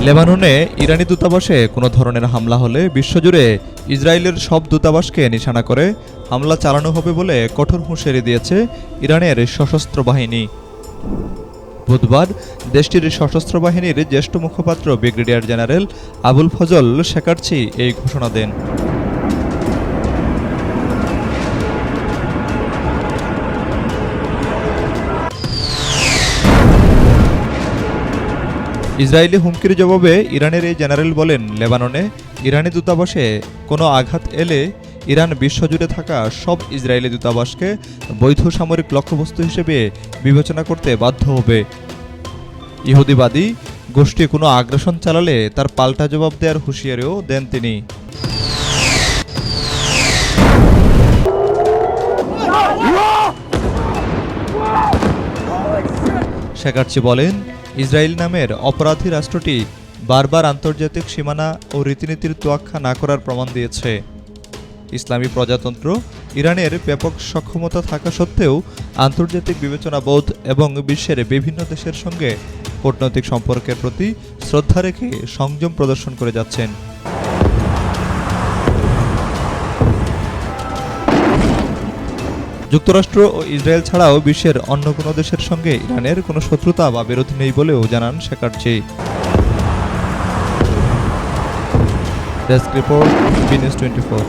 লেবাননে ইরানি দূতাবাসে কোনো ধরনের হামলা হলে বিশ্বজুড়ে ইসরায়েলের সব দূতাবাসকে নিশানা করে হামলা চালানো হবে বলে কঠোর হুঁশিয়ারি দিয়েছে ইরানের সশস্ত্র বাহিনী। বুধবার দেশটির সশস্ত্র বাহিনীর জ্যেষ্ঠ মুখপাত্র ব্রিগেডিয়ার জেনারেল আবুল ফজল শেকারচি এই ঘোষণা দেন। ইসরায়েলি হুমকির জবাবে ইরানের এই জেনারেল বলেন, লেবাননে ইরানি দূতাবাসে কোনো আঘাত এলে ইরান বিশ্বজুড়ে থাকা সব ইসরায়েলি দূতাবাসকে বৈধ সামরিক লক্ষ্যবস্তু হিসেবে বিবেচনা করতে বাধ্য হবে। ইহুদিবাদী গোষ্ঠী কোনো আগ্রাসন চালালে তার পাল্টা জবাব দেওয়ার হুঁশিয়ারিও দেন তিনি। শেকারচি বলেন, ইসরায়েল নামের অপরাধী রাষ্ট্রটি বারবার আন্তর্জাতিক সীমানা ও রীতিনীতির তোয়াক্কা না করার প্রমাণ দিয়েছে। ইসলামী প্রজাতন্ত্র ইরানের ব্যাপক সক্ষমতা থাকা সত্ত্বেও আন্তর্জাতিক বিবেচনাবোধ এবং বিশ্বের বিভিন্ন দেশের সঙ্গে কূটনৈতিক সম্পর্কের প্রতি শ্রদ্ধা রেখে সংযম প্রদর্শন করে যাচ্ছেন। যুক্তরাষ্ট্র ও ইসরায়েল ছাড়াও বিশ্বের অন্য কোনো দেশের সঙ্গে ইরানের কোনো শত্রুতা বা বিরোধ নেই বলেও জানান শেকারচি। Desk report, BNews 24।